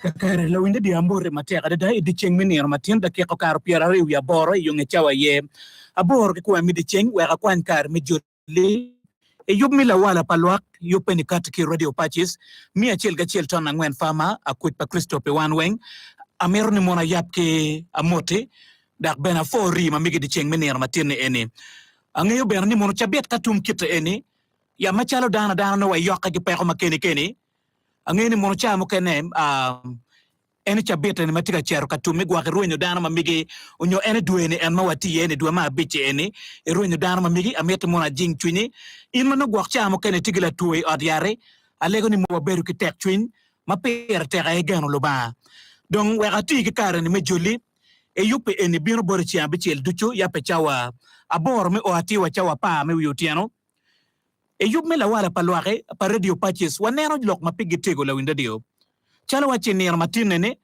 kakare la winde di ambore mateka da di cheng menir matin da ke kar piera ri ya boro yung chawa ye abor ke kwa mi di cheng wa kwan kar mi joli e yub mi la wala palwak yupeni kat ki radio patches mi achel ga chel ton ngwen fama akut pa Christophe wan weng amer ni mona yap ke amote dak bena fori ma mi di cheng menir matin ene angeyo ber ni mono chabet katum kit ene ya machalo dana no wa yokka ki pe ko makene kene angeni mono chamo kene ene chabeta ni matika chero katumi gwa ruenyo dana mamigi onyo ene duene en mawati ene duwe ma biche ene ruenyo dana mamigi amete mona jing chwini in mano gwa chamo kene tigila tuwe odyare alego ni mwa beru ki tek chwin mapere teka egeno loba don weka tiki kare ni mejoli e yupe ene bino bori chia bichel ducho yape chawa abor me oatiwa chawa pa me uyutiano e yup me la wala palwake pa radio patches wanero lok mapigi tego la windadio chalo wachinir matinene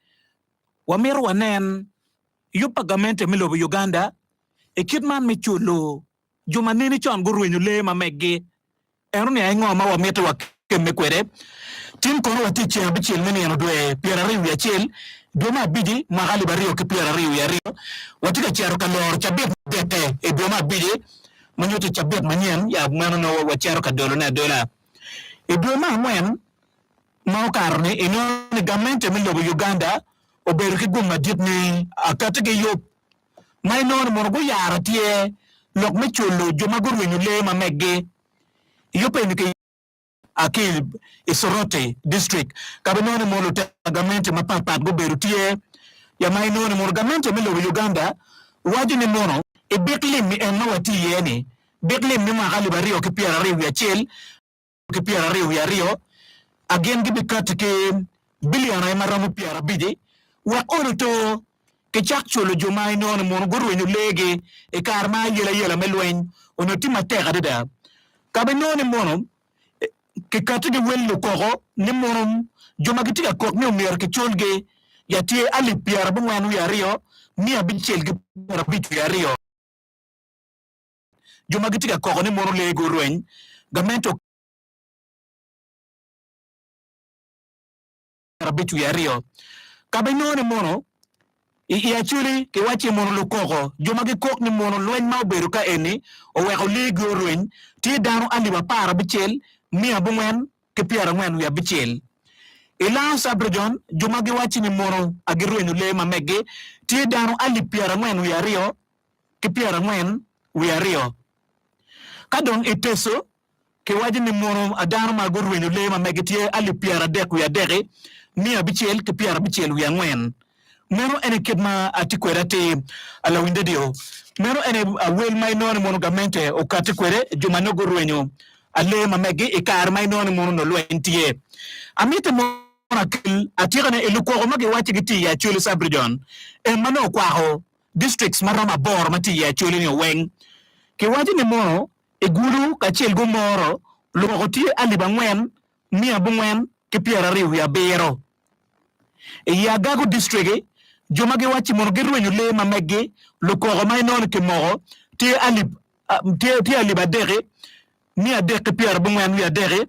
wamiro wanen yupa gamente milobo Uganda e kitman me chulo juma nini chon gurwenyu le mamegi eruni ay ngoma wamito wakeme kwere tim kono watiche abichil meni eno dwe piera riu ya chil dwema bidi magali bario ke piera riu ya rio watika chero kalor chabit dete e dwema bidi manyote chabit manyen ya mano no wachero kadolo na dola e dwema mwen mau karne ino ni gamente milobo Uganda oberu ki gumma ditni akata ke yop mai non mo go yara tie lok me chulo juma gurwenyu le mamege yope ni ke akil isorote district kabinone mo lo gamente mapapa go beru tie ya mai non mo gamente milobo Uganda waji ni mono e beklim mi en mawati yene beklim mi ma gali bario ke piera riu ya chel ke piera riu ya rio again gibi kat ke billion ay maramu piara bidi wa onoto ke chakchulo jumai non mon gurwenyu lege e karma yela melwen onoti mateka deda kabe non mono ke kat de wello koko ni monom juma gitiga kok ni mer ke cholge ya tie ali piara bungwanu ya rio mi abichel ge rabitu ya rio juma gitiga koko ni mono lege gurwen gamento rabitu ya rio kabe none mono i Acholi ke wachi mono lukoko juma ge kok ni mono lwen ma beru ka eni o weko ligi orwen ti dano andi ba para bichel mia bungwen ke piara ngwen ya bichel ila sabrejon juma ge wachi ni mono agirwenyu le mamege ti dano ali piara ngwen ya rio ke piara ngwen ya rio kadon iteso ke waji ni mono adano magurwenyu le mamege ti ali piara deku ya dere mia bichel ke piara bichel ya ngwen mero ene kidma atikwerate ala windedio mero ene wel mai non mono gamente o katikwere juma no gurwenyo ale mamegi ikar mai non mono no lwentie amite mona kil atirane eluko magi wati giti ya Acholi sabridon e mano kwaho districts marama bor mati ya Acholi ni weng ke wati ni mono e guru ka chel go moro logoti ali bangwen mia bungwen ke piara riu ya bero e ya gago district joma ge wachi mono gerwenyu le mamege loko mai non ke moro ti ali badere mi adeke piara bungwen wi adere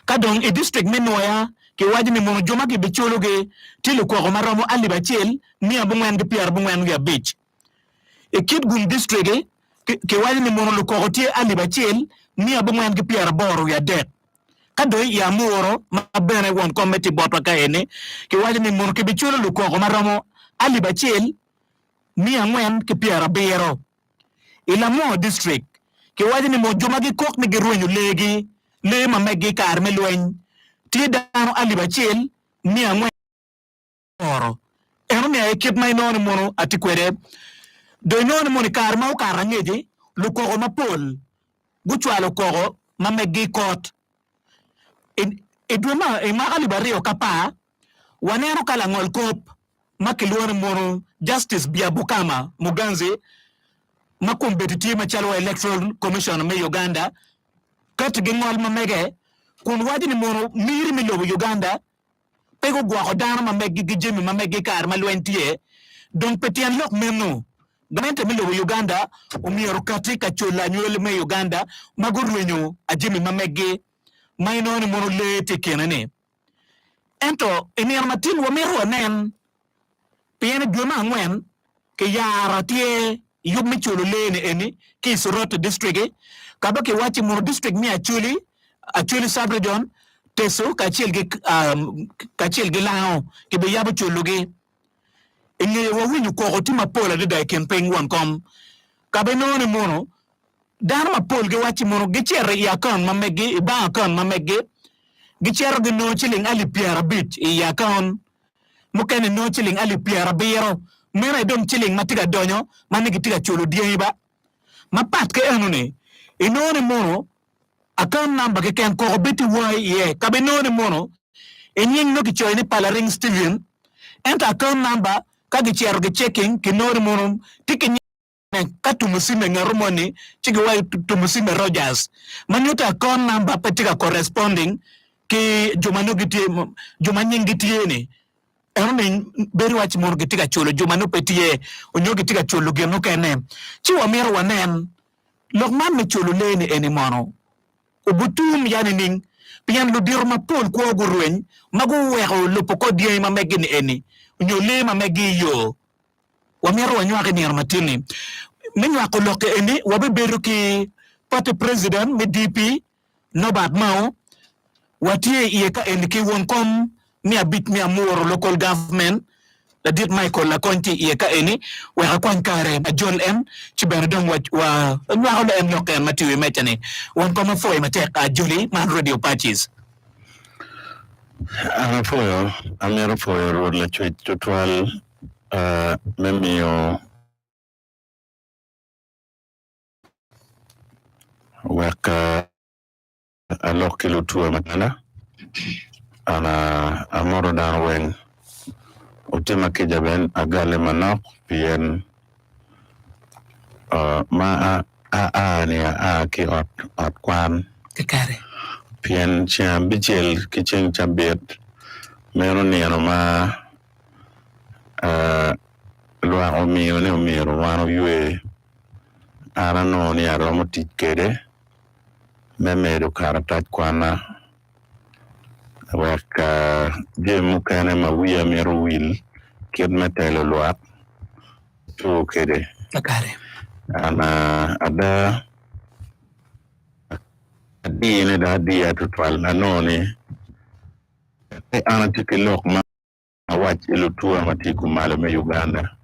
kadong e district menoya ke waji ni mono joma ge bichologe ti loko maramo ali bachel mi abungwen ge piara bungwen wi abich e kidgum district ke waji ni mono loko ti ali bachel mi abungwen ge piara boro wi adere kado ya muro mabene won committee botwa kaene ke waji ni mono ke bicholo lukoko maramo ali bachel mi angwen ke piara bero ila mo district ke waji ni mo joma gi kok ni gerwenyu legi le mamegi kar melwen ti dano ali bachel mi angwen oro eno mi ekip mai non mono atikwere do non mono kar ma ukara ngeji lukoko mapol guchwalo koko mamegi kot edwema e magali bario kapa wanero kala ngol kop makilwon mono justice biabukama muganze makombetiti machalo electoral commission me Uganda kat gingol mamege kun wajini mono miri milobo Uganda pego gwa dana mamege gijemi mamege kar malwentie donc petian lok menu gamente milobo Uganda umiero katika chola nyole me Uganda magurwenyo ajemi mamege mai non mono le te kenane ento enir matin wa mero nen piene juma ngwen ke yara tie yub mi chulu lene eni ki surot district ka ba ke wachi mo district mi Acholi subregion teso ka chil gi lao ke be yabu chulu gi inge wa winyu ko otima pola de campaign wan kom ka be no ni mono dar ma pol ge wachi mono ge cher ya kon ma megi ba kon ma megi ge cher ge no chiling ali piara bit ya kon mukene no chiling ali piara biro mera dom chiling matiga donyo manigi tiga chulu dieba mapat ke enune inone mono akon namba ke ken ko beti wai ye ka be no ni mono enyin no ki choine palaring Steven enta akon namba ka ge cher ge checking ki no ni mono tiki katumusime ngarumoni chigi wai tumusime Rogers manyuta kon namba petika corresponding ki jumanyingitie ni ermin beri wachi mor gitika chulo jumanu petie onyo gitika chulo geno kene chi wamero wanen lokman me chulo leni eni mono ubutum yani ning pian lu dirma pol ko gurwen magu wego lupoko die ma megini eni onyo le ma megi yo wamero wanywa ke nir matini minwa ko loke eni wabe beru ki party president mi DP nobat mao watie yeka eni ki won kom mi abit mi amuro local government la dit Michael la konti yeka eni wa kwan kare John M ci berdom wa ko em loke matiwi metane won kom fo mate Acholi man radio patches amero foyo la chwal memio waka aloki lutua matana ana amoro dan wen utema kejaben agale manok pien ma ni ki ot kwan kare pien cham bichel kicheng chambet mero nero ma Lwak omiro wano yue ana no ni aromo tikede memedo karatat kwana waka jemu kane ma wiya mero wil kid metelo Lwak to kede kare ana ada adine da dia tutwal na noni ana tikilok ma awach ilutua matiku malo me Uganda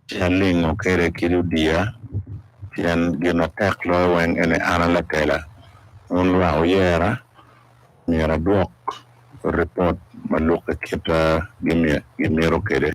Chaling kere kirudia tian gino teklo wen ene ana la tela unwa oyera mira dok report maluka kita gimiro kere